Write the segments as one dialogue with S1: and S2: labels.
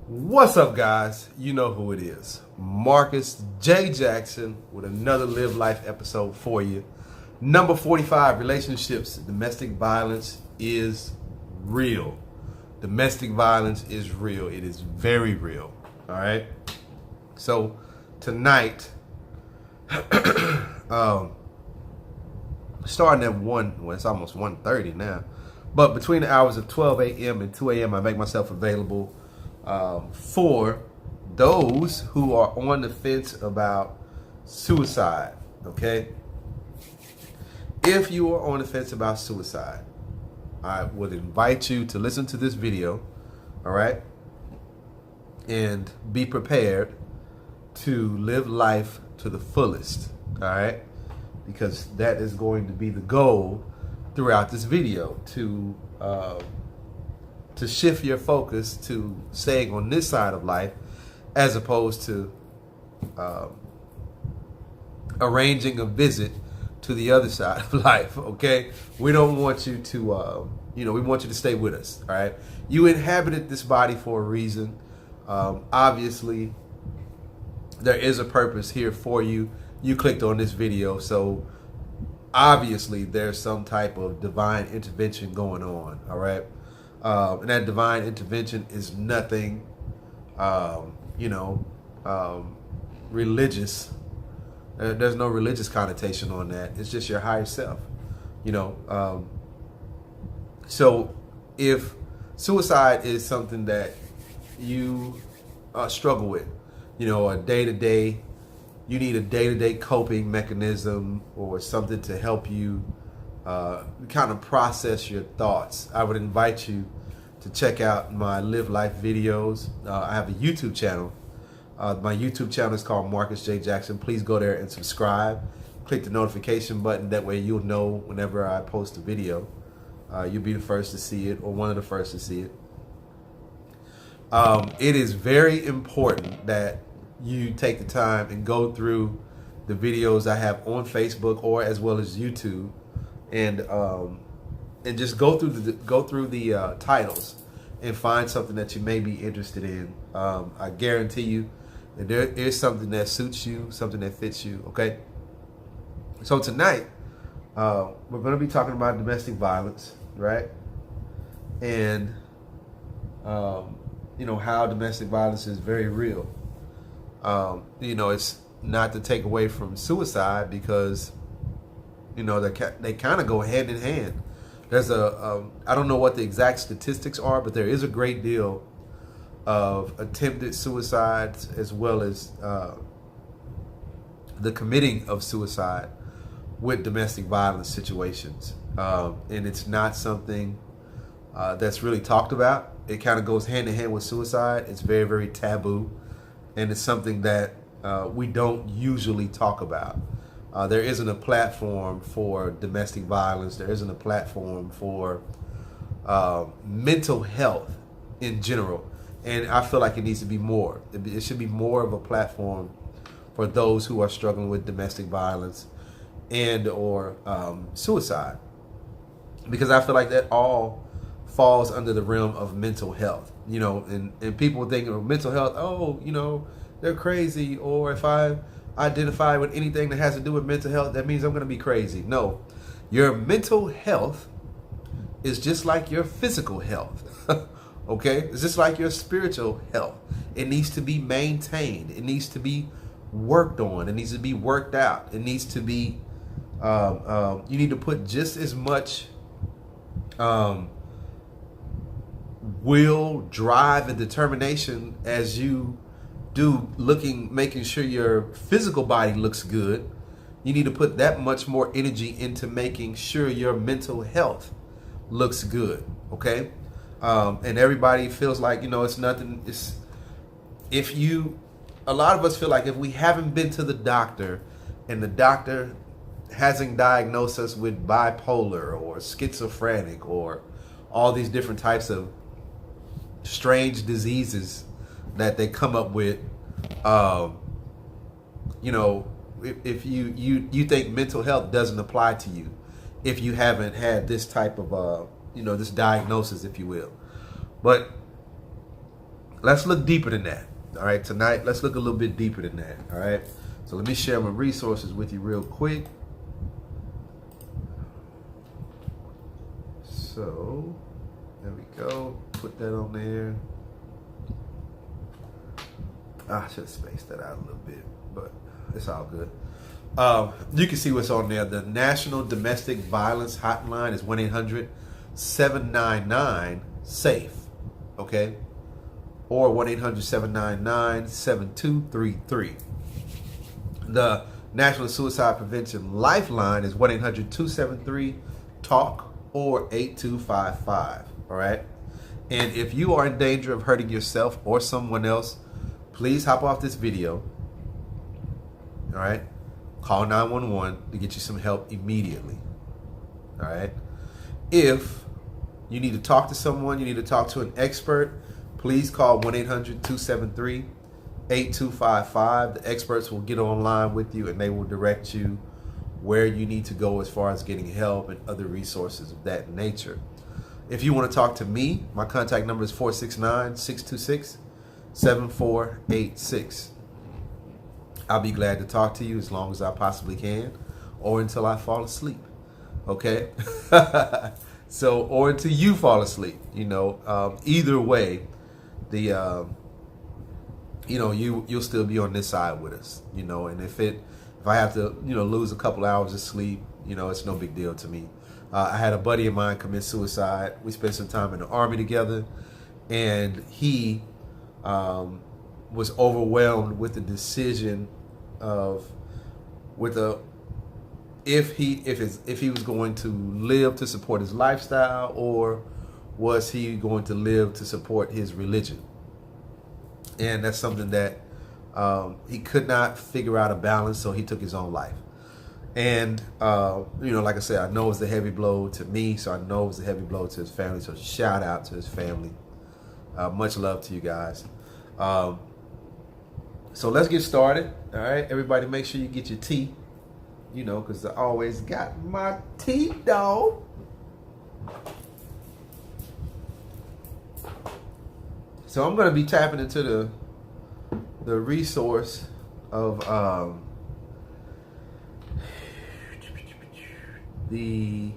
S1: What's up, guys? You know who it is. Marcus J. Jackson with another Live Life episode for you. Number 45, relationships. Domestic violence is real. Domestic violence is real. It is very real. All right? So, tonight, starting at 1, well, it's almost 1:30 now. But between the hours of 12 a.m. and 2 a.m., I make myself available for those who are on the fence about suicide, okay? If you are on the fence about suicide, I would invite you to listen to this video, all right? And be prepared to live life to the fullest, all right? Because that is going to be the goal throughout this video, to shift your focus to staying on this side of life as opposed to arranging a visit to the other side of life, okay? We don't want you to, we want you to stay with us, all right? You inhabited this body for a reason. Obviously, there is a purpose here for you. You clicked on this video, so obviously there's some type of divine intervention going on, all right? And that divine intervention is nothing, religious. There's no religious connotation on that. It's just your higher self, So if suicide is something that you struggle with, a day-to-day, you need a day-to-day coping mechanism or something to help you kind of process your thoughts, I would invite you to check out my Live Life videos. I have a YouTube channel. My YouTube channel is called Marcus J. Jackson. Please go there and subscribe. Click the notification button. That way you'll know whenever I post a video. You'll be the first to see it, or one of the first to see it. It is very important that you take the time and go through the videos I have on Facebook or as well as YouTube, and just go through the titles and find something that you may be interested in. I guarantee you that there is something that suits you, something that fits you, okay? So tonight, we're going to be talking about domestic violence, right? And, how domestic violence is very real. It's not to take away from suicide, because they kind of go hand in hand. There's I don't know what the exact statistics are, but there is a great deal of attempted suicides as well as the committing of suicide with domestic violence situations. And it's not something that's really talked about. It kind of goes hand in hand with suicide. It's very, very taboo. And it's something that we don't usually talk about. There isn't a platform for domestic violence. There isn't a platform for mental health in general. And I feel like it needs to be more. It should be more of a platform for those who are struggling with domestic violence and or suicide. Because I feel like that all falls under the realm of mental health. And people think of mental health, they're crazy, or if I identify with anything that has to do with mental health, that means I'm going to be crazy. No, your mental health is just like your physical health, okay? It's just like your spiritual health. It needs to be maintained. It needs to be worked on. It needs to be worked out. It needs to be, you need to put just as much will, drive, and determination as you do making sure your physical body looks good. You need to put that much more energy into making sure your mental health looks good, okay? And everybody feels like, it's nothing. A lot of us feel like if we haven't been to the doctor and the doctor hasn't diagnosed us with bipolar or schizophrenic or all these different types of strange diseases that they come up with, if you think mental health doesn't apply to you if you haven't had this type of this diagnosis, if you will. But let's look deeper than that. All right, tonight, let's look a little bit deeper than that. All right, so let me share my resources with you real quick. So, there we go. Put that on there. I should have spaced that out a little bit, but it's all good. You can see what's on there. The National Domestic Violence Hotline is 1-800-799-SAFE, okay? Or 1-800-799-7233. The National Suicide Prevention Lifeline is 1-800-273-TALK or 8255, all right? And if you are in danger of hurting yourself or someone else, please hop off this video, all right? Call 911 to get you some help immediately, all right? If you need to talk to someone, you need to talk to an expert, please call 1-800-273-8255. The experts will get online with you and they will direct you where you need to go as far as getting help and other resources of that nature. If you want to talk to me, my contact number is 469-626-7486. I'll be glad to talk to you as long as I possibly can, or until I fall asleep, okay? So, or until you fall asleep, you know. Either way, the you'll still be on this side with us, you know. And if I have to, lose a couple hours of sleep, it's no big deal to me. I had a buddy of mine commit suicide. We spent some time in the Army together, and he was overwhelmed with the decision of if he was going to live to support his lifestyle, or was he going to live to support his religion. And that's something that he could not figure out a balance, so he took his own life. And like I said, I know it was a heavy blow to me, so I know it was a heavy blow to his family, so shout out to his family. Much love to you guys. So let's get started. All right, everybody, make sure you get your tea, because I always got my tea, dog. So I'm going to be tapping into the resource of the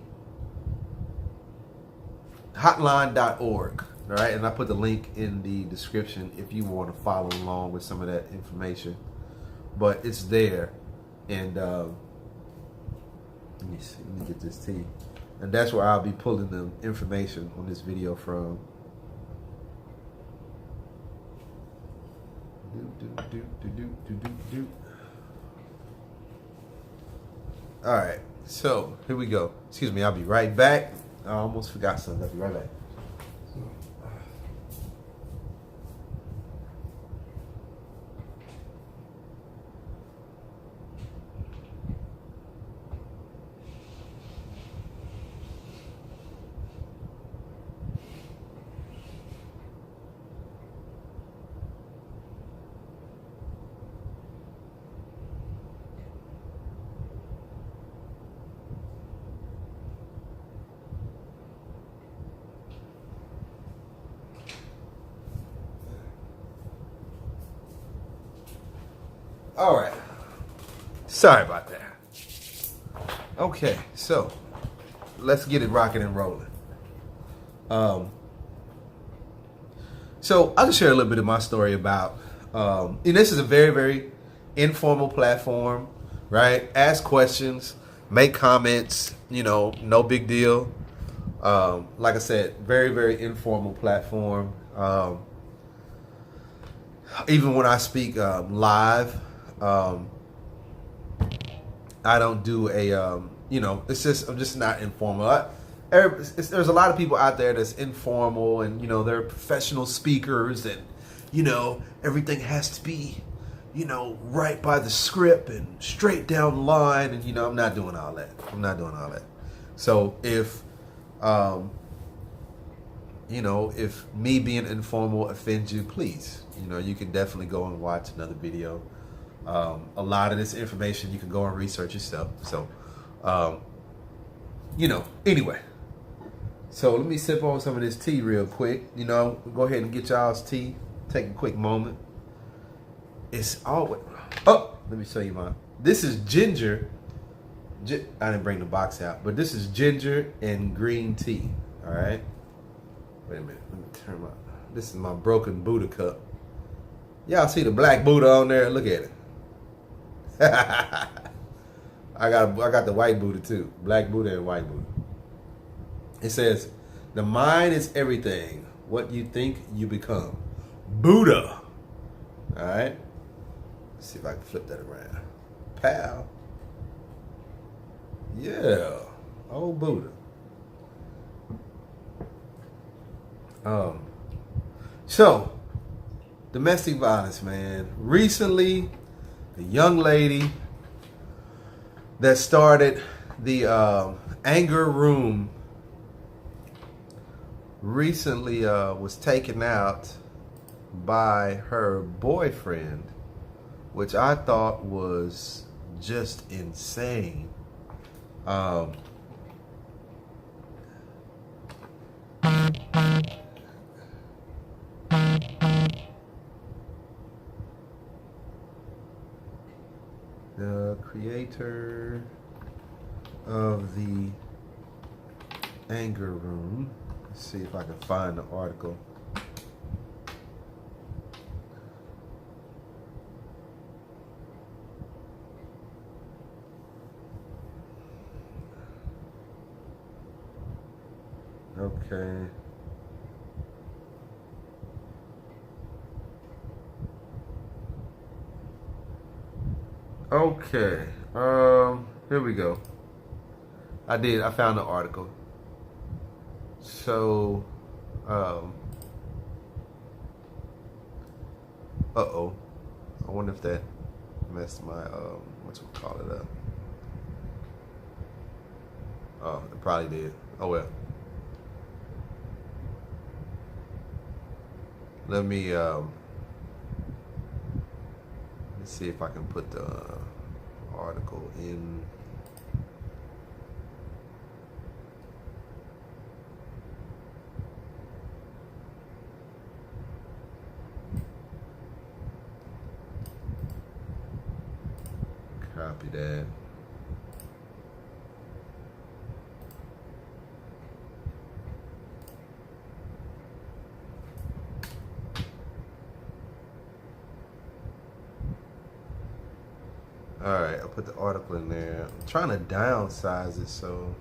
S1: hotline.org. All right, and I put the link in the description if you want to follow along with some of that information. But it's there, and let me see. Let me get this tea, and that's where I'll be pulling the information on this video from. All right, so here we go. Excuse me, I'll be right back. I almost forgot something. I'll be right back. All right. Sorry about that. Okay, so let's get it rocking and rolling. So I'll just share a little bit of my story about, and this is a very, very informal platform, right? Ask questions, make comments, no big deal. Like I said, very, very informal platform. Even when I speak live, I don't do a, I'm just not informal. There's a lot of people out there that's informal, and, they're professional speakers, and, everything has to be, right by the script and straight down the line. And, I'm not doing all that. So if, if me being informal offends you, please, you can definitely go and watch another video. A lot of this information you can go and research yourself. So, anyway. So let me sip on some of this tea real quick. Go ahead and get y'all's tea. take a quick moment. It's always. Oh, let me show you mine. This is ginger. I didn't bring the box out, but this is ginger and green tea. All right. Wait a minute. Let me turn my. This is my broken Buddha cup. Y'all see the black Buddha on there? Look at it. I got the white Buddha too. Black Buddha and white Buddha. It says, "The mind is everything. What you think, you become." Buddha. All right. Let's see if I can flip that around. Pal. Yeah. Old Buddha. So, domestic violence, man. Recently, a young lady that started the anger room recently was taken out by her boyfriend, which I thought was just insane. The creator of the anger room. Let's see if I can find the article. Okay. Okay. Here we go. I found the article. So, uh-oh. I wonder if that messed my, what you call it up. Oh, it probably did. Oh, well. Let me, let's see if I can put the article in. Copy that. All right, I put the article in there. I'm trying to downsize it so.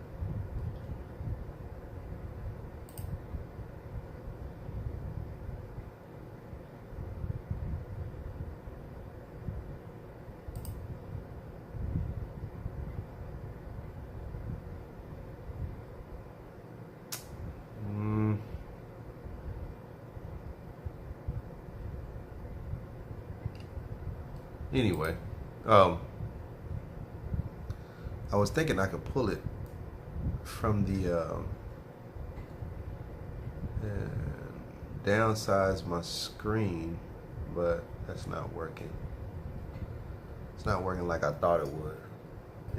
S1: Anyway, I was thinking I could pull it from the and downsize my screen, but that's not working. It's not working like I thought it would.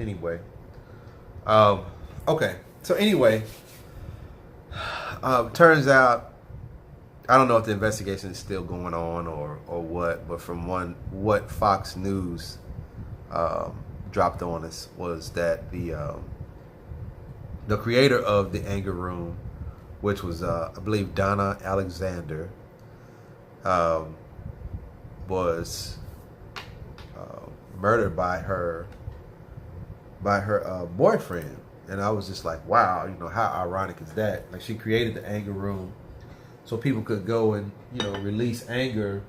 S1: Anyway, okay. So anyway, turns out I don't know if the investigation is still going on or what, but from what Fox News dropped on us was that the creator of the anger room, which was I believe Donna Alexander, was murdered by her boyfriend, and I was just like, wow, how ironic is that? Like, she created the anger room so people could go and release anger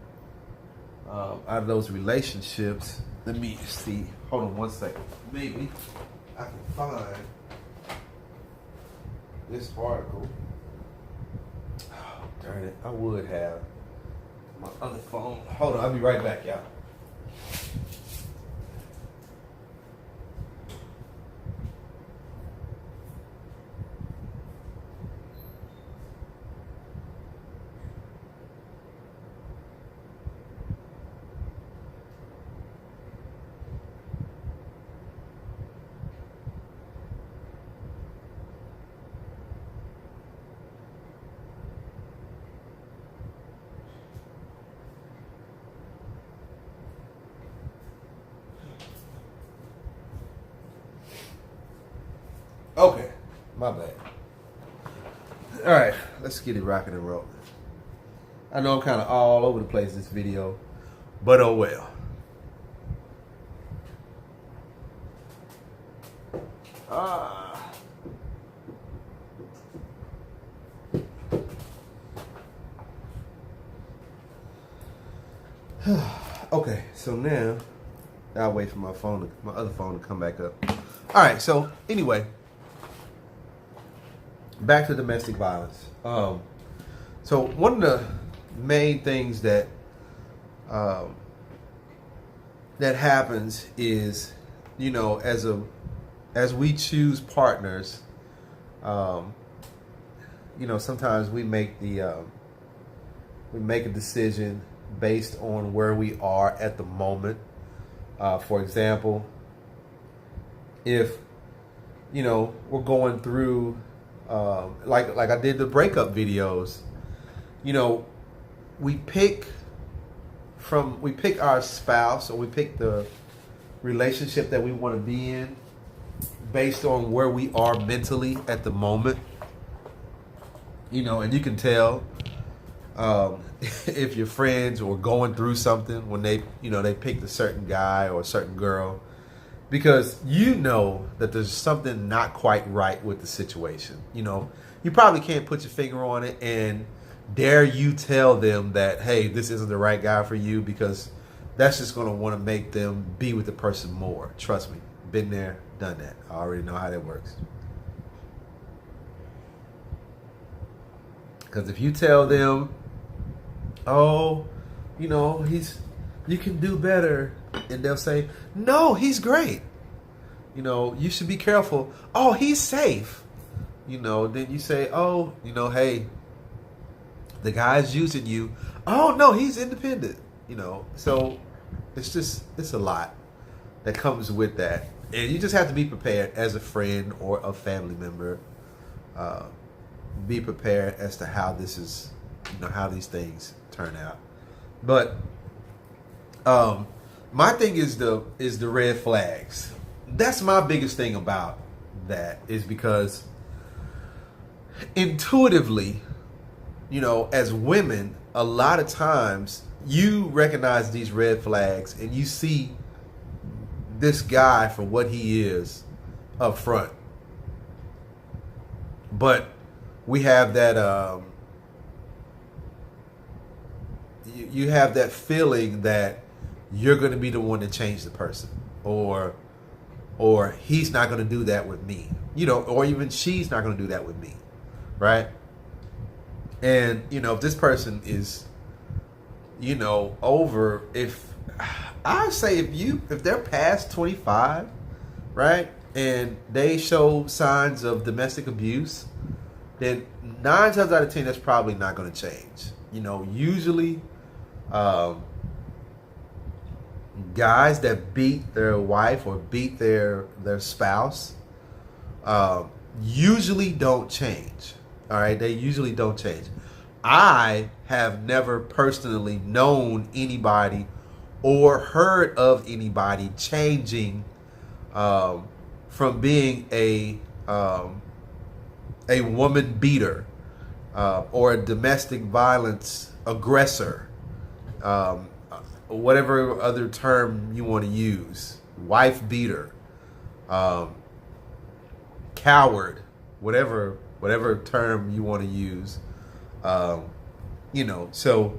S1: out of those relationships. Let me see. Hold on one second. Maybe I can find this article. Oh, darn it. I would have my other phone. Hold on. I'll be right back, y'all. My bad. All right, let's get it rocking and rolling. I know I'm kind of all over the place this video, but oh well. Okay, so now I'll wait for my other phone to come back up. All right, so anyway, back to domestic violence. So one of the main things that that happens is, you know, as we choose partners, you know, sometimes we make a decision based on where we are at the moment. For example, if, you know, we're going through, like I did the breakup videos, you know, we pick our spouse, or we pick the relationship that we want to be in based on where we are mentally at the moment. You know, and you can tell if your friends were going through something when they picked a certain guy or a certain girl, because you know that there's something not quite right with the situation. You know, you probably can't put your finger on it and dare you tell them that, hey, this isn't the right guy for you, because that's just going to want to make them be with the person more. Trust me, been there, done that. I already know how that works. Because if you tell them, oh, you know, you can do better, and they'll say, no, he's great. You know, you should be careful. Oh, he's safe. You know, then you say, oh, you know, hey, the guy's using you. Oh, no, he's independent. You know, so it's a lot that comes with that. And you just have to be prepared as a friend or a family member. Be prepared as to how this is, you know, how these things turn out. But my thing is the red flags. That's my biggest thing about that, is because intuitively, you know, as women, a lot of times you recognize these red flags and you see this guy for what he is up front. But we have that you have that feeling that you're going to be the one to change the person, or he's not going to do that with me, you know, or even she's not going to do that with me, right? And, you know, if this person is, you know, if they're past 25, right, and they show signs of domestic abuse, then 9 times out of 10, that's probably not going to change. You know, usually guys that beat their wife or beat their spouse usually don't change. All right, they usually don't change. I have never personally known anybody or heard of anybody changing from being a woman beater or a domestic violence aggressor, whatever other term you want to use, wife beater, coward, whatever term you want to use, you know. So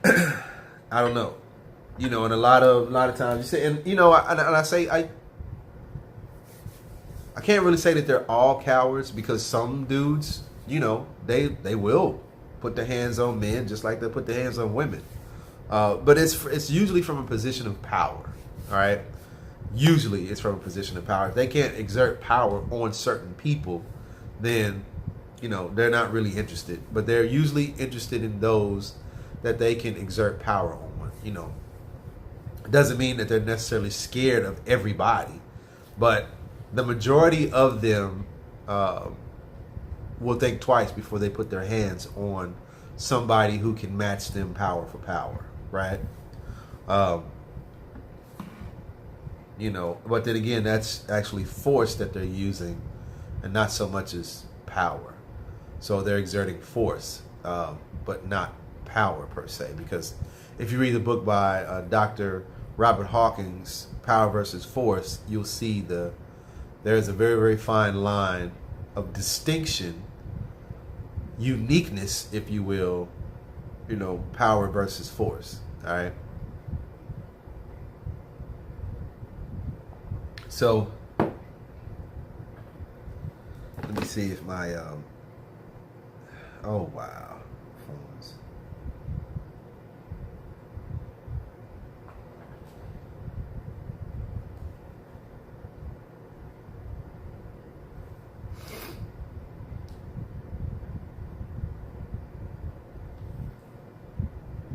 S1: I don't know, you know, and a lot of times you say, and you know, I say I can't really say that they're all cowards, because some dudes, you know, they will put their hands on men just like they put their hands on women. But it's usually from a position of power. All right, usually it's from a position of power. If they can't exert power on certain people, then, you know, they're not really interested. But they're usually interested in those that they can exert power on. You know, it doesn't mean that they're necessarily scared of everybody, but the majority of them will think twice before they put their hands on somebody who can match them power for power, right? You know, but then again, that's actually force that they're using and not so much as power. So they're exerting force, but not power per se. Because if you read the book by Dr. Robert Hawkins, Power versus Force, you'll see there's a very, very fine line of distinction, uniqueness, if you will, power versus force. All right. So let me see if my oh wow, phones.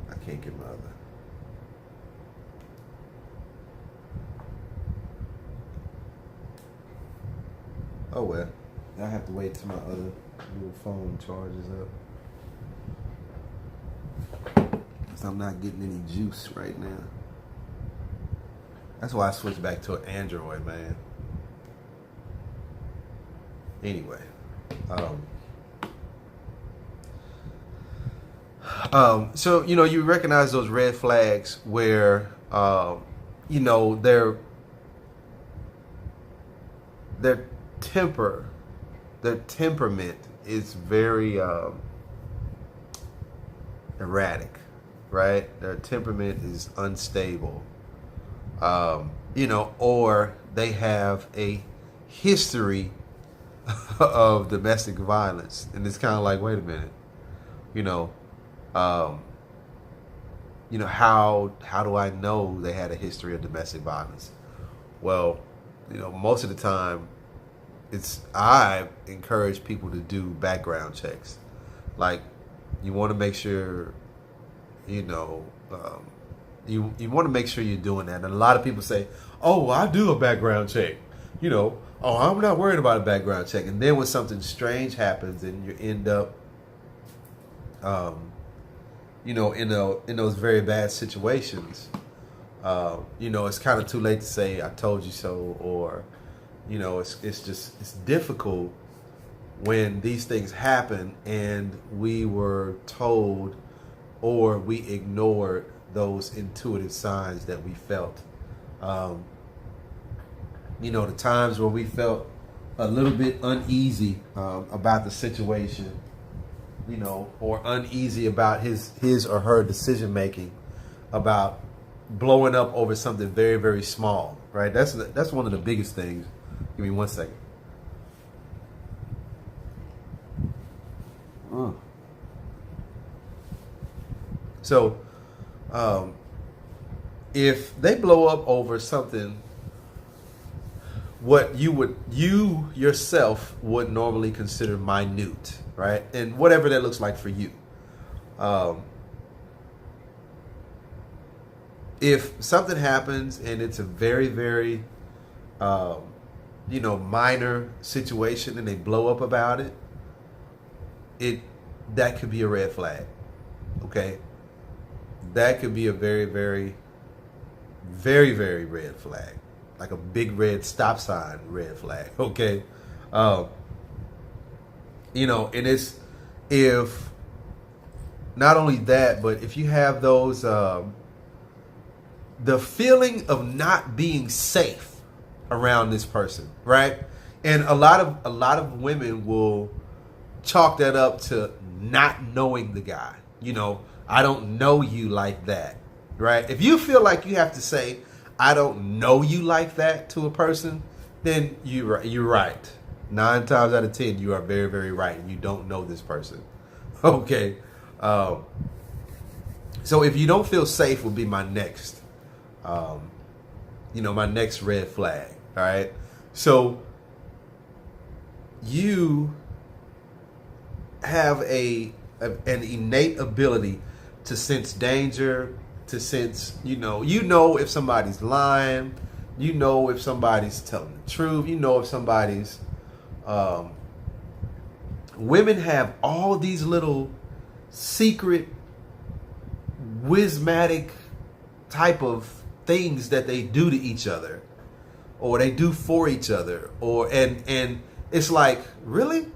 S1: I can't get my other. Oh well, I have to wait till my other little phone charges up, because I'm not getting any juice right now. That's why I switched back to an Android, man. Anyway, so you recognize those red flags where their temperament is very erratic, right? Their temperament is unstable, or they have a history of domestic violence, and it's kind of like, wait a minute, how do I know they had a history of domestic violence? Well, most of the time, I encourage people to do background checks. Like, you want to make sure, you want to make sure you're doing that. And a lot of people say, oh, I do a background check. Oh, I'm not worried about a background check. And then when something strange happens and you end up, in those very bad situations, it's kind of too late to say, I told you so, or, it's difficult when these things happen and we were told or we ignored those intuitive signs that we felt. The times where we felt a little bit uneasy about the situation, or uneasy about his or her decision making about blowing up over something very, very small, right? That's one of the biggest things. Give me 1 second. So, if they blow up over something, what you yourself would normally consider minute, right? And whatever that looks like for you. If something happens and it's a very, very, minor situation and they blow up about it, that could be a red flag. Okay? That could be a very, very, very, very red flag. Like a big red stop sign red flag. Okay? And it's, if not only that, but if you have those, the feeling of not being safe around this person, right? And a lot of women will chalk that up to not knowing the guy. I don't know you like that, right? If you feel like you have to say, I don't know you like that to a person, then you're right. 9 times out of 10, you are very, very right. You don't know this person. Okay. So if you don't feel safe would be my next, my next red flag. All right. So you have an innate ability to sense danger, to sense, if somebody's lying, if somebody's telling the truth, if somebody's, women have all these little secret, wismatic type of things that they do to each other, or they do for each other, and it's like, really?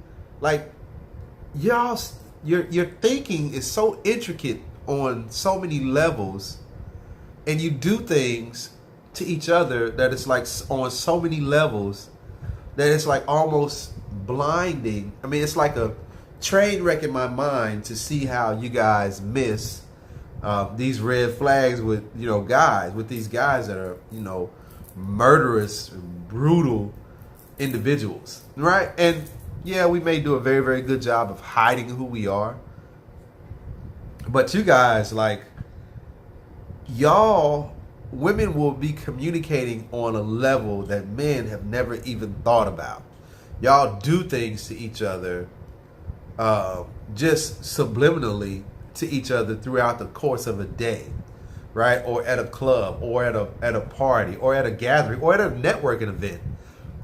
S1: Like, y'all, your thinking is so intricate on so many levels, and you do things to each other that it's like on so many levels that it's like almost blinding. I mean, it's like a train wreck in my mind to see how you guys miss these red flags with, you know, guys, with these guys that are, you know, murderous, brutal individuals, right? And yeah, we may do a very, very good job of hiding who we are, but you guys, like, y'all, women will be communicating on a level that men have never even thought about. Y'all do things to each other just subliminally to each other throughout the course of a day, right? Or at a club, or at a party, or at a gathering, or at a networking event.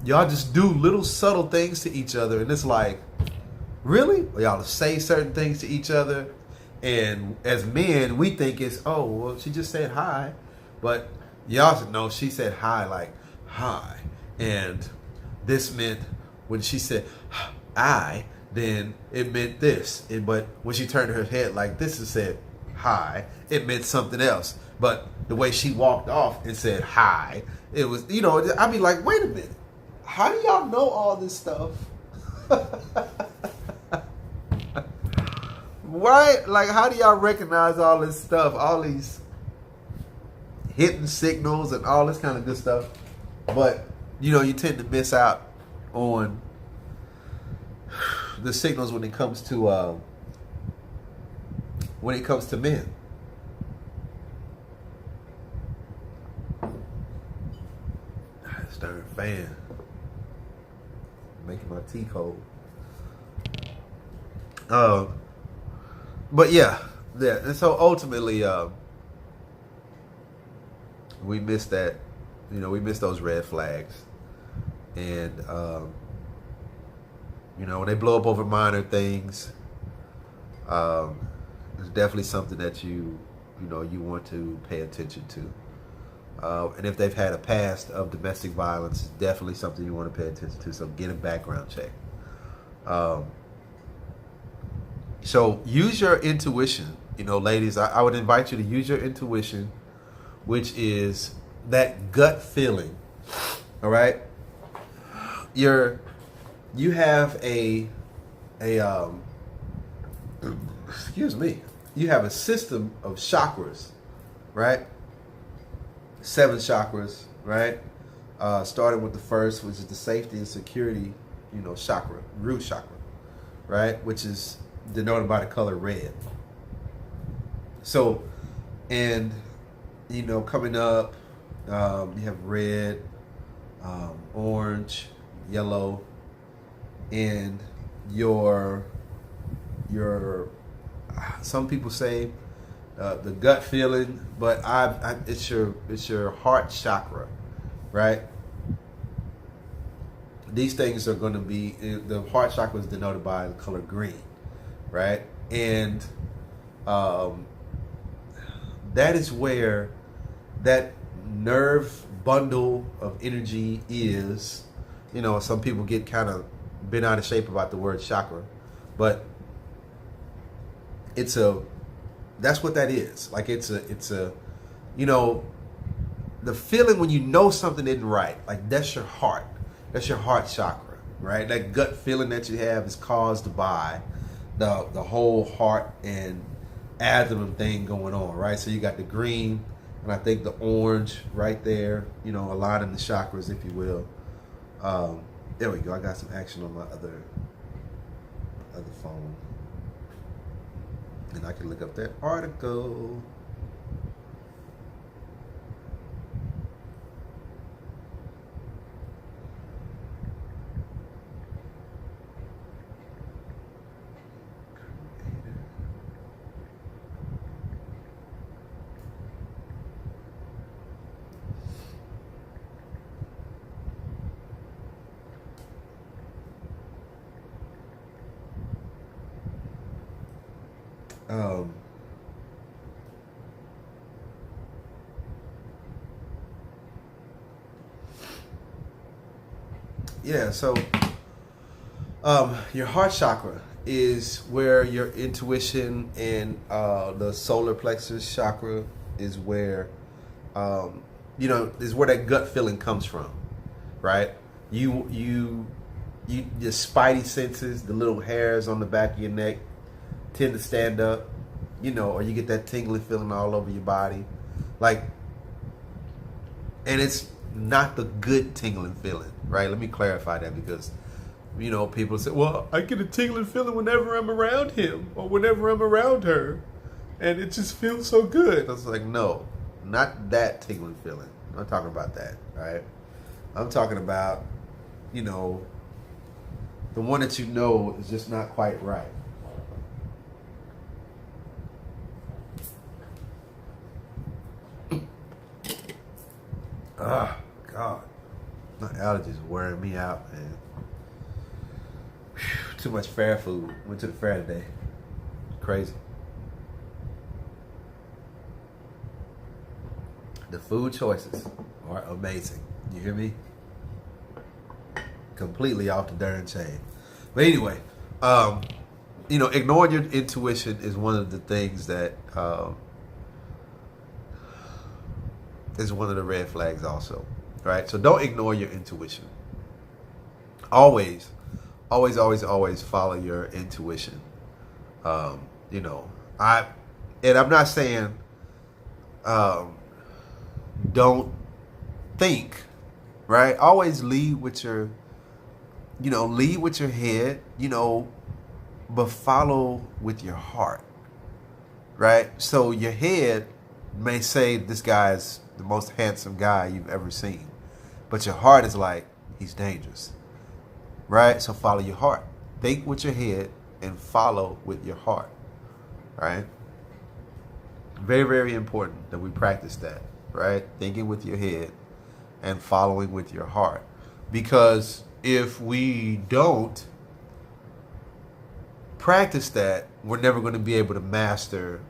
S1: Y'all just do little subtle things to each other, and it's like, really? Y'all say certain things to each other, and as men, we think it's, oh, well, she just said hi, but y'all know she said hi, like, hi, and this meant when she said I, then it meant this, but when she turned her head like this and said hi, it meant something else. But the way she walked off and said hi, it was, you know, I'd be like, wait a minute, how do y'all know all this stuff? Right? Like, how do y'all recognize all this stuff, all these hidden signals and all this kind of good stuff? But, you know, you tend to miss out on the signals when it comes to men. This darn fan making my tea cold. But yeah, and so ultimately, we missed that. You know, we missed those red flags, and you know, when they blow up over minor things, it's definitely something that you want to pay attention to. And if they've had a past of domestic violence, it's definitely something you want to pay attention to. So get a background check. So use your intuition. You know, ladies, I would invite you to use your intuition, which is that gut feeling. All right? You have a excuse me. You have a system of chakras, right? 7 chakras, right? Starting with the first, which is the safety and security, you know, chakra, root chakra, right? Which is denoted by the color red. So, and, you know, coming up, you have red, orange, yellow, and your some people say the gut feeling, but it's your heart chakra, right? These things are going to be, the heart chakra is denoted by the color green, right? And that is where that nerve bundle of energy is. You know, some people get kind of bent out of shape about the word chakra, but that's what that is. Like, it's a, you know, the feeling when you know something isn't right, like that's your heart chakra, right? That gut feeling that you have is caused by the whole heart and abdomen thing going on, right? So you got the green, and I think the orange right there, you know, aligning the chakras, if you will. There we go. I got some action on my other phone, and I can look up that article. Yeah, so Your heart chakra is where your intuition and the solar plexus chakra is where, is where that gut feeling comes from, right? Your spidey senses, the little hairs on the back of your neck tend to stand up, or you get that tingling feeling all over your body. Like, and it's not the good tingling feeling, right? Let me clarify that because, people say, well, I get a tingling feeling whenever I'm around him or whenever I'm around her. And it just feels so good. I was like, no, not that tingling feeling. I'm not talking about that, right? I'm talking about, the one that is just not quite right. Ah, God. My allergies are wearing me out, man. Whew, too much fair food. Went to the fair today. Crazy. The food choices are amazing. You hear me? Completely off the darn chain. But anyway, ignoring your intuition is one of the things that is one of the red flags also, right? So don't ignore your intuition. Always follow your intuition. I'm not saying don't think, right? Always lead with your head, but follow with your heart, right? So your head may say this guy's the most handsome guy you've ever seen, but your heart is like, he's dangerous, right? So follow your heart. Think with your head and follow with your heart, right? Very, very important that we practice that, right? Thinking with your head and following with your heart. Because if we don't practice that, we're never going to be able to master,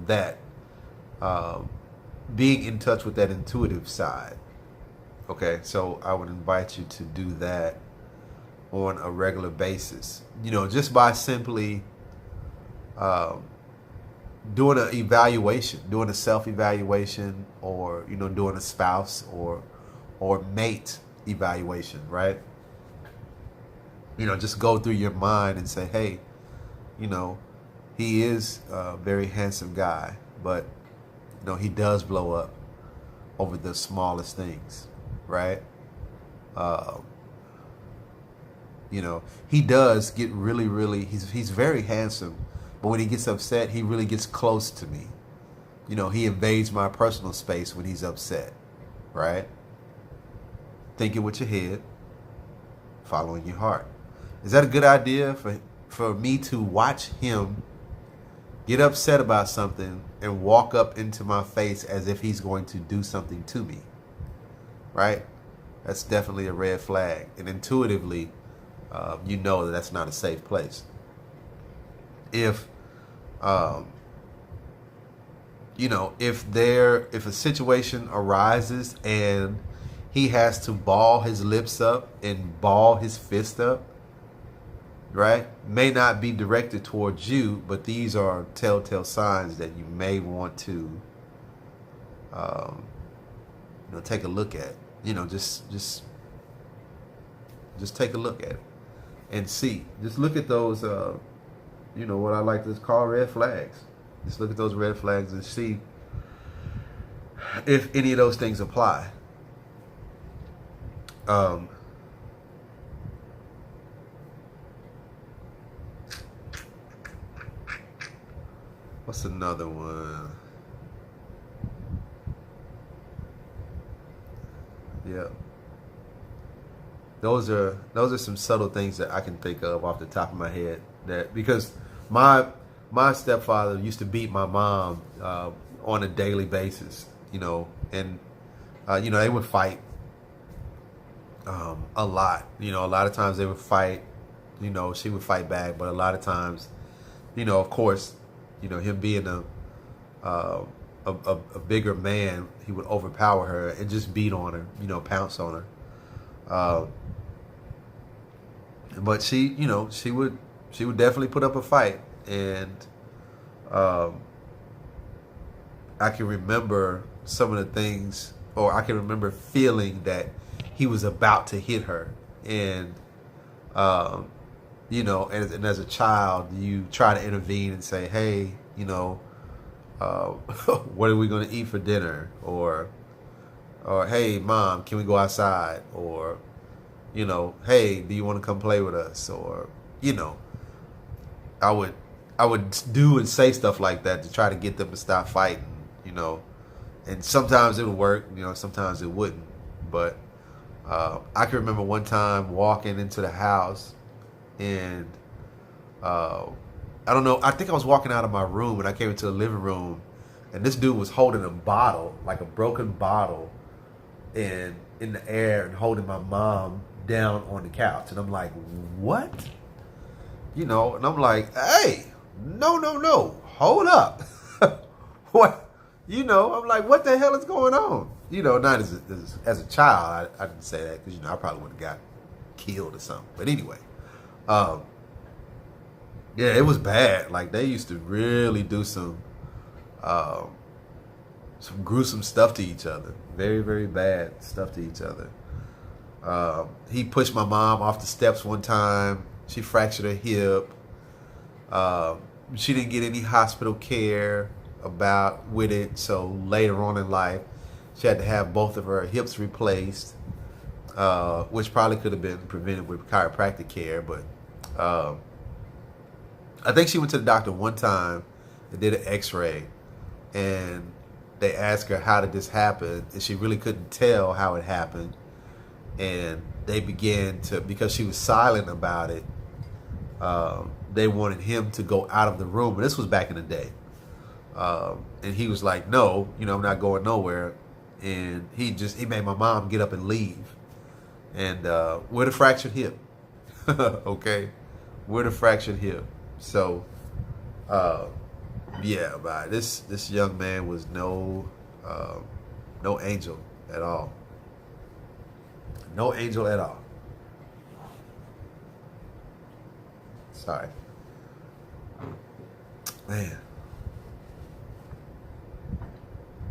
S1: that being in touch with that intuitive side. Okay, so I would invite you to do that on a regular basis. Just by simply doing an evaluation, doing a self-evaluation, or doing a spouse or mate evaluation, right? Just go through your mind and say, hey, he is a very handsome guy, but he does blow up over the smallest things, right? He does get really, really, he's very handsome, but when he gets upset, he really gets close to me. He invades my personal space when he's upset, right? Thinking with your head, following your heart. Is that a good idea for me to watch him get upset about something and walk up into my face as if he's going to do something to me, right? That's definitely a red flag. And intuitively, that that's not a safe place. If a situation arises and he has to ball his lips up and ball his fist up, right? May not be directed towards you, but these are telltale signs that you may want to, take a look at. Just take a look at it and see. Just look at those, what I like to call red flags. Just look at those red flags and see if any of those things apply. What's another one? Yeah. Those are some subtle things that I can think of off the top of my head. That because my stepfather used to beat my mom on a daily basis, and they would fight a lot. A lot of times they would fight. She would fight back, but a lot of times, of course, him being a bigger man, he would overpower her and just beat on her, pounce on her. but she would definitely put up a fight, and um, I can remember some of the things, or I can remember feeling that he was about to hit her, and um, and as a child, you try to intervene and say, hey, what are we going to eat for dinner, or hey, mom, can we go outside, or hey, do you want to come play with us, or I would do and say stuff like that to try to get them to stop fighting, and sometimes it would work, sometimes it wouldn't. But I can remember one time walking into the house, and I don't know, I think I was walking out of my room and I came into the living room, and this dude was holding a bottle, like a broken bottle, and in the air, and holding my mom down on the couch. And I'm like, what? And I'm like, hey, no, hold up. What? I'm like, what the hell is going on? Not as a child, I didn't say that because, I probably would have got killed or something. But anyway, yeah, it was bad. Like, they used to really do some gruesome stuff to each other. Very, very bad stuff to each other. He pushed my mom off the steps one time. She fractured her hip. She didn't get any hospital care with it. So later on in life, she had to have both of her hips replaced, which probably could have been prevented with chiropractic care. But I think she went to the doctor one time and did an x-ray, and they asked her, how did this happen? And she really couldn't tell how it happened. And they began to, because she was silent about it, they wanted him to go out of the room. And this was back in the day. And he was like, no, I'm not going nowhere. And he made my mom get up and leave. And with a fractured hip. Okay? With a fractured hip. So, yeah, but this young man was no angel at all. No angel at all. Sorry. Man.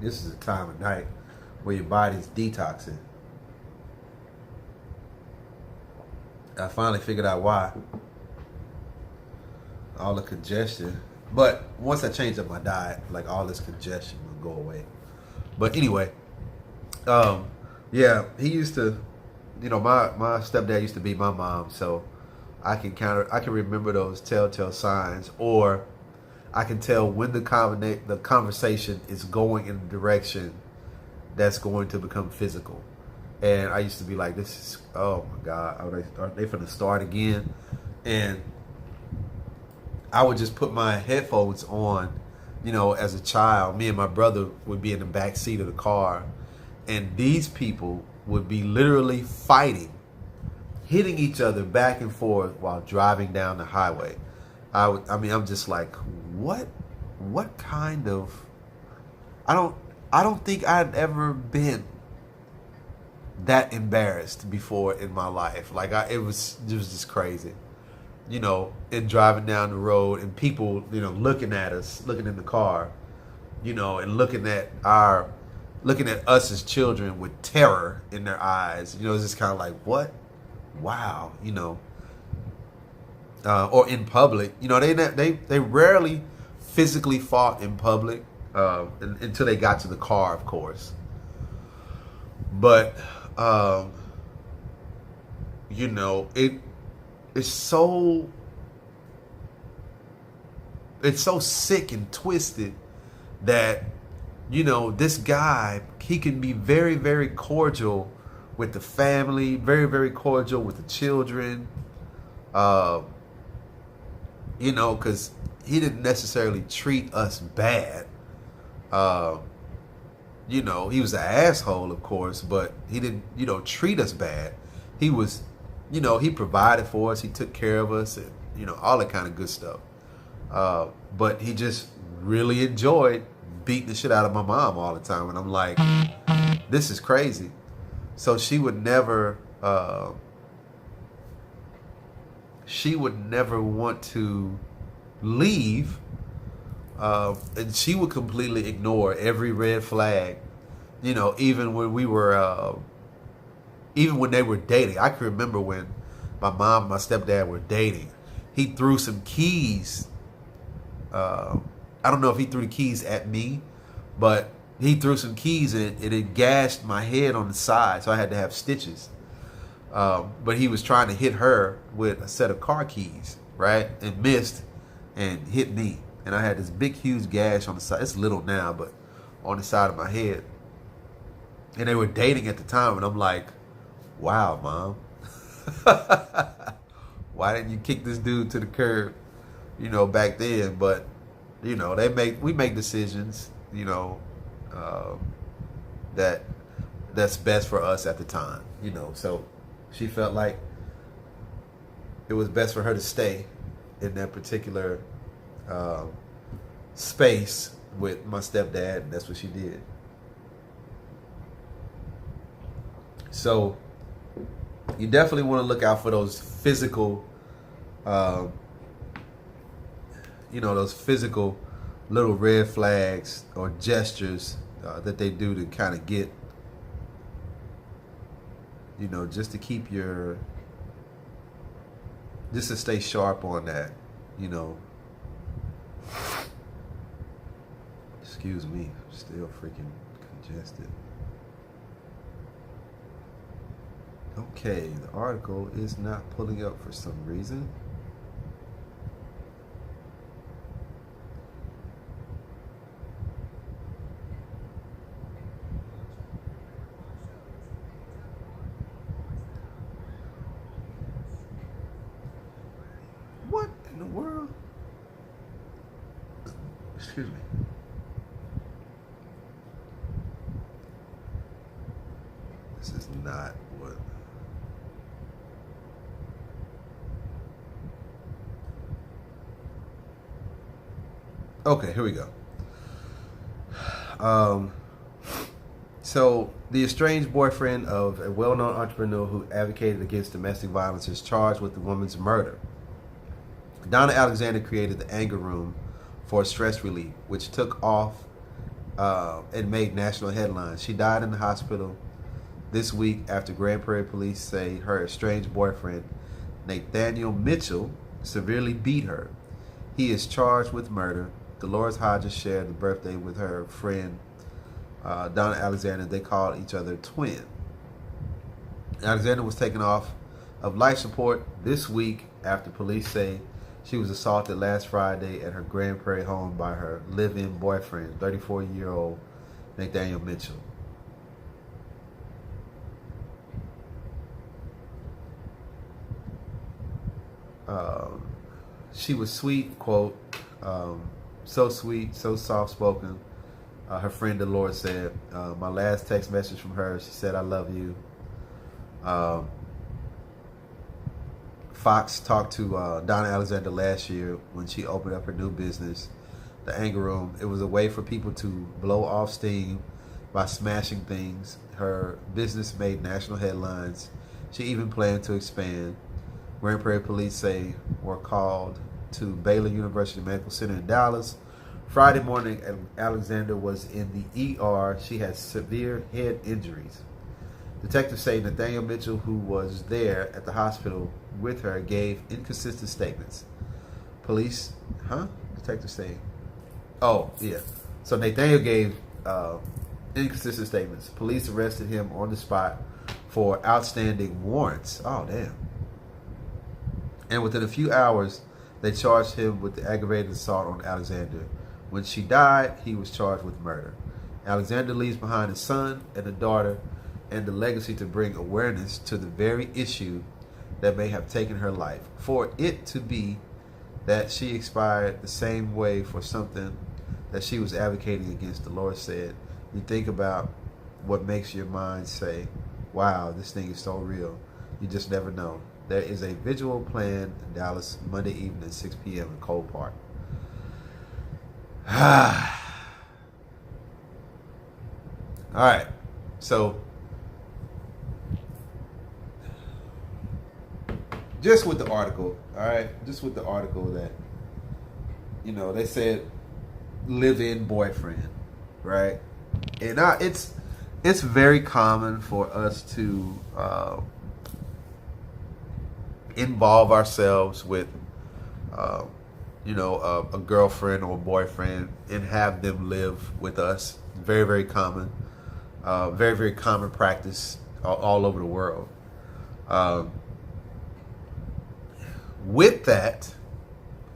S1: This is a time of night where your body's detoxing. I finally figured out why. All the congestion. But once I changed up my diet, like, all this congestion will go away. But anyway, yeah, he used to, my stepdad used to be my mom, so I can remember those telltale signs, or I can tell when the conversation is going in a direction that's going to become physical. And I used to be like, this is, oh my God, are they finna start again? And I would just put my headphones on, as a child. Me and my brother would be in the back seat of the car, and these people would be literally fighting, hitting each other back and forth while driving down the highway. I'm just like, what kind of, I don't think I'd ever been that embarrassed before in my life. Like, it was just crazy. And driving down the road, and people, looking at us, looking in the car, and looking at us as children with terror in their eyes. It's just kind of like, what? Wow, or in public, they rarely physically fought in public, until they got to the car, of course. But, it's so sick and twisted that, this guy, he can be very, very cordial with the family, very, very cordial with the children, because he didn't necessarily treat us bad. He was an asshole, of course, but he didn't, treat us bad. He was, he provided for us, he took care of us, and, all that kind of good stuff. But he just really enjoyed beating the shit out of my mom all the time. And I'm like, this is crazy. So she would never, she would never want to leave, and she would completely ignore every red flag. You know, even when we were, even when they were dating. I can remember when my mom and my stepdad were dating. He threw some keys. I don't know if he threw the keys at me, but he threw some keys and it gashed my head on the side, so I had to have stitches. But he was trying to hit her with a set of car keys, right? And missed and hit me. And I had this big, huge gash on the side. It's little now, but on the side of my head. And they were dating at the time, and I'm like, wow, Mom. Why didn't you kick this dude to the curb, you know, back then? But, you know, we make decisions, you know, that's best for us at the time, you know. So she felt like it was best for her to stay in that particular space with my stepdad, and that's what she did. So you definitely want to look out for those physical, you know, those physical little red flags or gestures that they do to kind of get, you know, just to keep just to stay sharp on that, you know. Excuse me, still freaking congested. Okay, the article is not pulling up for some reason. What in the world? Excuse me. This is not what. Okay, here we go. So the estranged boyfriend of a well-known entrepreneur who advocated against domestic violence is charged with the woman's murder. Donna Alexander created the Anger Room for stress relief, which took off and made national headlines. She died in the hospital this week after Grand Prairie police say her estranged boyfriend, Nathaniel Mitchell, severely beat her. He is charged with murder. Dolores Hodges shared the birthday with her friend, Donna Alexander. They called each other twin. Alexander was taken off of life support this week after police say she was assaulted last Friday at her Grand Prairie home by her live-in boyfriend, 34-year-old Nathaniel Mitchell. She was sweet, quote, so sweet, so soft-spoken. Her friend Dolores said, my last text message from her, she said, I love you. Fox talked to Donna Alexander last year when she opened up her new business, the Anger Room. It was a way for people to blow off steam by smashing things. Her business made national headlines. She even planned to expand. Grand Prairie police say were called to Baylor University Medical Center in Dallas. Friday morning, Alexander was in the ER. She had severe head injuries. Detectives say Nathaniel Mitchell, who was there at the hospital with her, gave inconsistent statements. Police, Detectives say, oh, yeah. So Nathaniel gave inconsistent statements. Police arrested him on the spot for outstanding warrants. Oh, damn. And within a few hours, they charged him with the aggravated assault on Alexander. When she died, he was charged with murder. Alexander leaves behind a son and a daughter and the legacy to bring awareness to the very issue that may have taken her life. For it to be that she expired the same way for something that she was advocating against, Dolores said, you think about what makes your mind say, wow, this thing is so real. You just never know. There is a vigil planned in Dallas Monday evening at 6 p.m. in Cole Park. All right. So just with the article, all right, just with the article that, they said live-in boyfriend, right? And it's very common for us to involve ourselves with, a girlfriend or a boyfriend and have them live with us. Very, very common. Very, very common practice all over the world. With that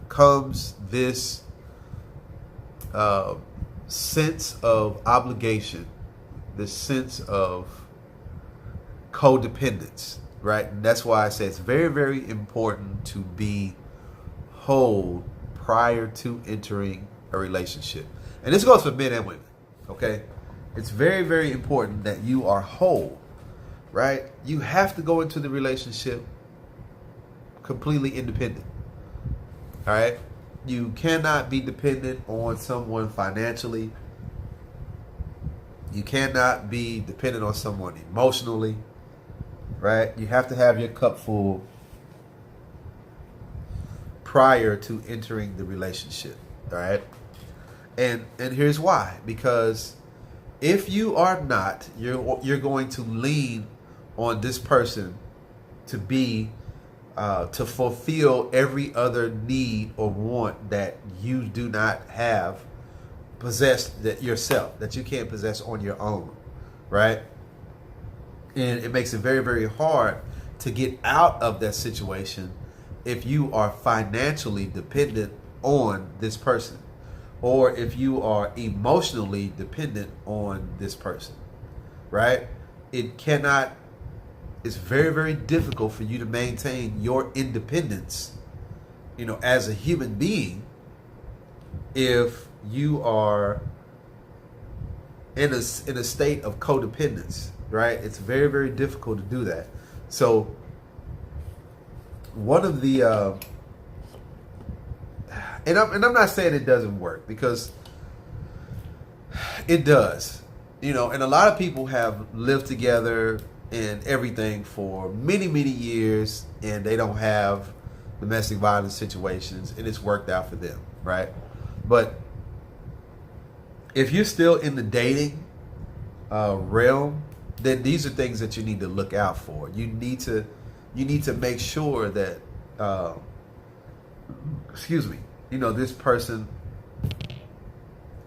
S1: comes this sense of obligation, this sense of codependence, right? And that's why I say it's very, very important to be whole prior to entering a relationship. And this goes for men and women, okay? It's very, very important that you are whole, right? You have to go into the relationship completely independent, all right? You cannot be dependent on someone financially. You cannot be dependent on someone emotionally, right? You have to have your cup full prior to entering the relationship, all right? And here's why. Because if you are not, you're going to lean on this person to be to fulfill every other need or want that you do not have possessed that yourself, that you can't possess on your own, right? And it makes it very, very hard to get out of that situation if you are financially dependent on this person, or if you are emotionally dependent on this person, right? It's very, very difficult for you to maintain your independence, as a human being, if you are in a state of codependence, right? It's very, very difficult to do that. So one of the and I'm not saying it doesn't work, because it does, and a lot of people have lived together and everything for many, many years, and they don't have domestic violence situations, and it's worked out for them, right? But if you're still in the dating realm, then these are things that you need to look out for. You need to make sure that this person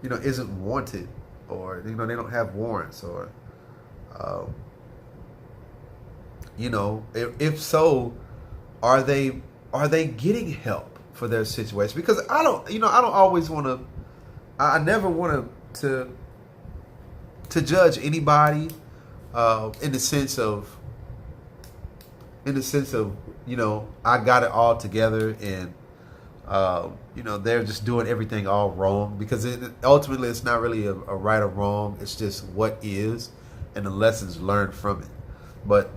S1: isn't wanted, or they don't have warrants, or if so, are they getting help for their situation? Because I never want to judge anybody in the sense of I got it all together, and they're just doing everything all wrong, because ultimately it's not really a right or wrong. It's just what is, and the lessons learned from it. But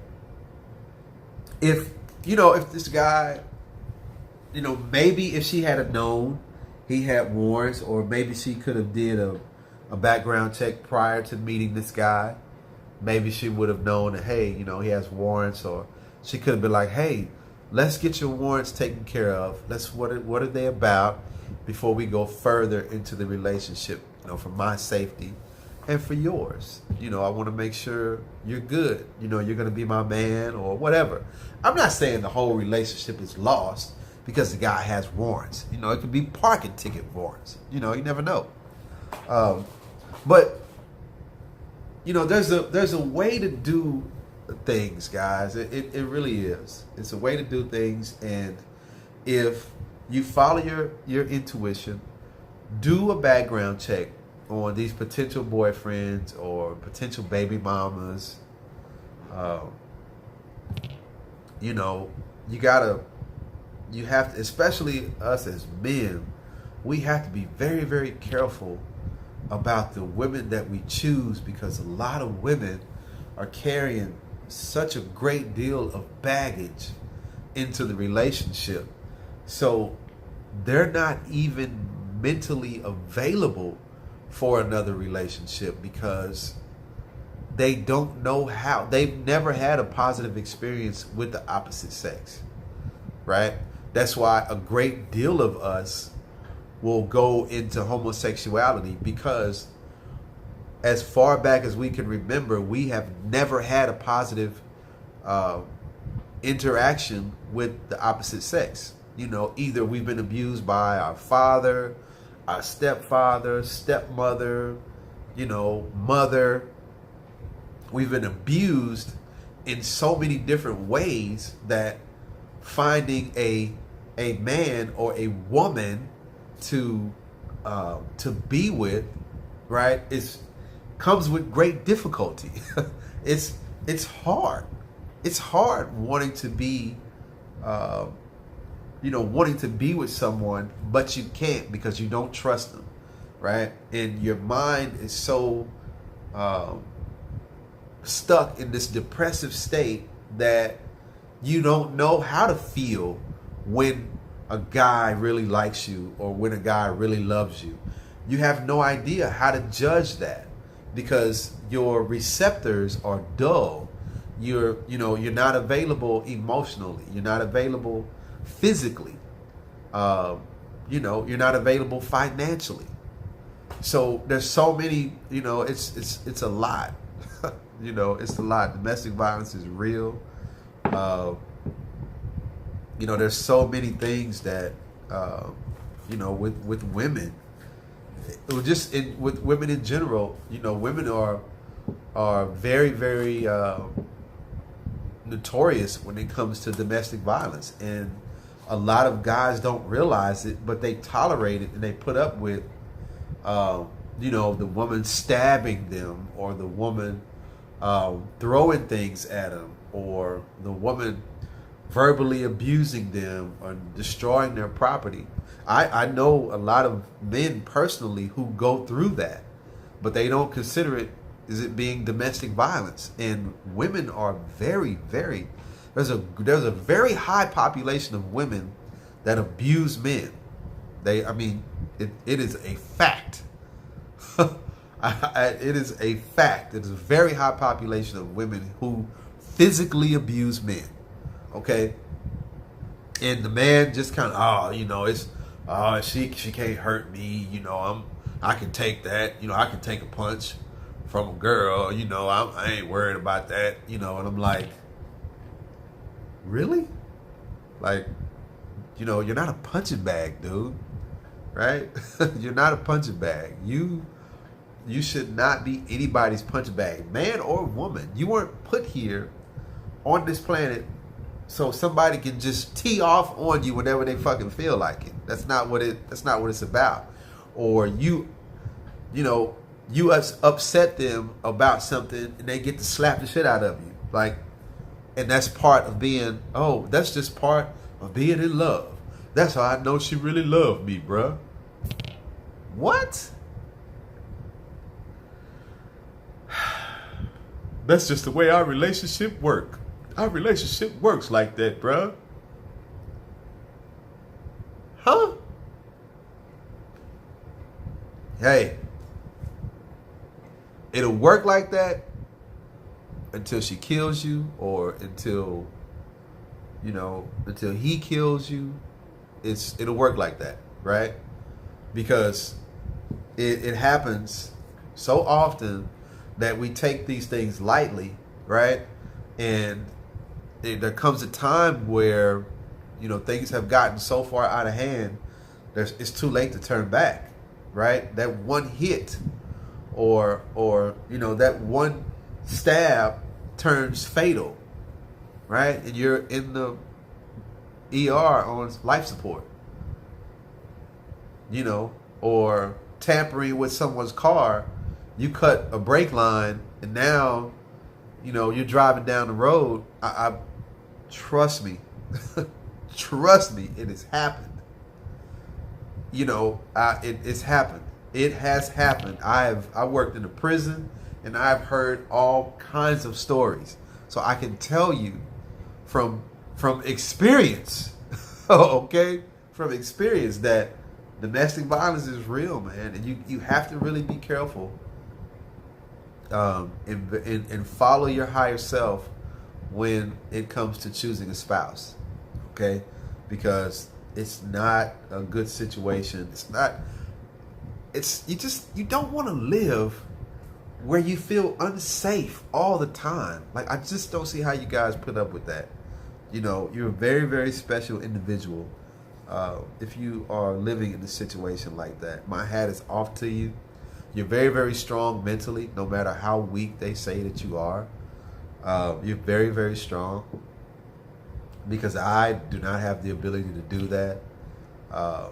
S1: if this guy, maybe if she had known he had warrants, or maybe she could have did a background check prior to meeting this guy, maybe she would have known that, hey, he has warrants, or she could have been like, hey, let's get your warrants taken care of. What are they about before we go further into the relationship, for my safety and for yours. I want to make sure you're good. You're going to be my man, or whatever. I'm not saying the whole relationship is lost because the guy has warrants. It could be parking ticket warrants. You never know. But there's a way to do things, guys. It really is. It's a way to do things, and if you follow your intuition, do a background check on these potential boyfriends or potential baby mamas. You have to, especially us as men, we have to be very, very careful about the women that we choose, because a lot of women are carrying such a great deal of baggage into the relationship. So they're not even mentally available for another relationship, because they don't know how. They've never had a positive experience with the opposite sex. right? That's why a great deal of us will go into homosexuality, because as far back as we can remember, we have never had a positive interaction with the opposite sex. You know, either we've been abused by our father, our stepfather, stepmother, you know, mother. We've been abused in so many different ways that finding a man or a woman to be with, right, comes with great difficulty. it's hard. It's hard wanting to be, wanting to be with someone, but you can't because you don't trust them, right? And your mind is so stuck in this depressive state that you don't know how to feel when a guy really likes you or when a guy really loves you. You have no idea how to judge that because your receptors are dull. You're not available emotionally. You're not available physically. You're not available financially. So there's so many, it's a lot. It's a lot. Domestic violence is real. There's so many things that, with women, with women in general, women are very, very notorious when it comes to domestic violence. And a lot of guys don't realize it, but they tolerate it and they put up with, the woman stabbing them or the woman throwing things at them or the woman verbally abusing them or destroying their property. I know a lot of men personally who go through that, but they don't consider it as it being domestic violence. And women are very, very, there's a very high population of women that abuse men. It is a fact. It is a fact. It is a very high population of women who physically abuse men. Okay, and the man just kind of, she can't hurt me. I can take that. I can take a punch from a girl. I ain't worried about that. And I'm like, really? Like, you're not a punching bag, dude. Right? You're not a punching bag. You should not be anybody's punching bag, man or woman. You weren't put here on this planet so somebody can just tee off on you whenever they fucking feel like it. That's not what it's about. Or you upset them about something and they get to slap the shit out of you. Like, and that's part of being, that's just part of being in love. That's how I know she really loved me, bruh. What? That's just the way our relationship work. Our relationship works like that, bruh. Huh? Hey, it'll work like that until she kills you or until he kills you. It'll work like that, right? Because it happens so often that we take these things lightly, right? And there comes a time where, things have gotten so far out of hand, it's too late to turn back, right? That one hit or that one stab turns fatal, right? And you're in the ER on life support, or tampering with someone's car. You cut a brake line and now, you're driving down the road. I trust me, trust me, it has happened. It's happened. It has happened. I worked in a prison and I've heard all kinds of stories. So I can tell you from experience, okay, from experience that domestic violence is real, man, and you have to really be careful. And follow your higher self when it comes to choosing a spouse. Okay, because it's not a good situation. You don't want to live where you feel unsafe all the time. Like, I just don't see how you guys put up with that. You know, you're a very, very special individual. If you are living in a situation like that, my hat is off to you. You're very, very strong mentally, no matter how weak they say that you are. You're very, very strong, because I do not have the ability to do that. I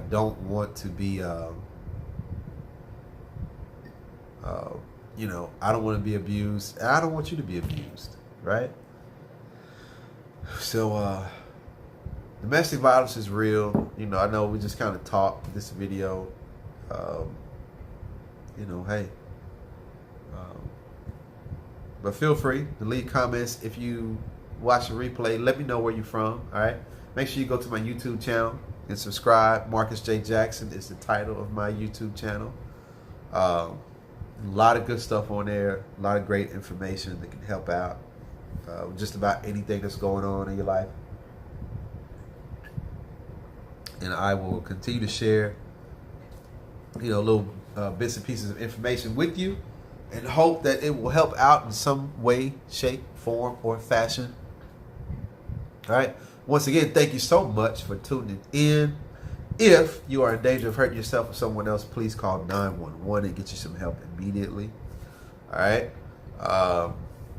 S1: don't want to be, I don't want to be abused, and I don't want you to be abused, right? So, domestic violence is real. You know, I know we just kind of talked this video. Hey. But feel free to leave comments if you watch the replay. Let me know where you're from, all right? Make sure you go to my YouTube channel and subscribe. Marcus J. Jackson is the title of my YouTube channel. A lot of good stuff on there. A lot of great information that can help out just about anything that's going on in your life. And I will continue to share, little bits and pieces of information with you, and hope that it will help out in some way, shape, form, or fashion. All right. Once again, thank you so much for tuning in. If you are in danger of hurting yourself or someone else, please call 911 and get you some help immediately. All right.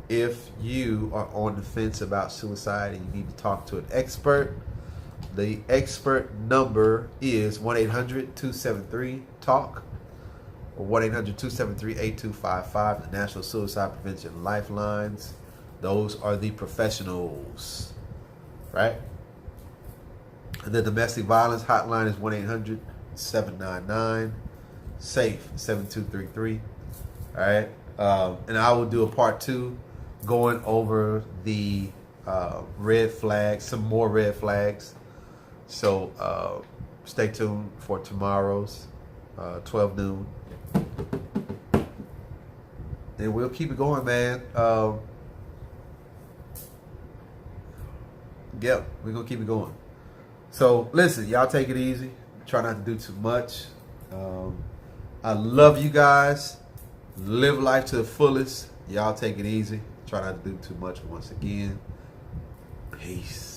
S1: If you are on the fence about suicide and you need to talk to an expert, the expert number is 1-800-273-TALK or 1-800-273-8255, the National Suicide Prevention Lifelines. Those are the professionals, right? And the domestic violence hotline is 1-800-799-SAFE 7233. All right. And I will do a part 2 going over the red flags, some more red flags. So stay tuned for tomorrow's 12 noon. And we'll keep it going, man. Yeah, we're going to keep it going. So listen, y'all take it easy. Try not to do too much. I love you guys. Live life to the fullest. Y'all take it easy. Try not to do too much once again. Peace.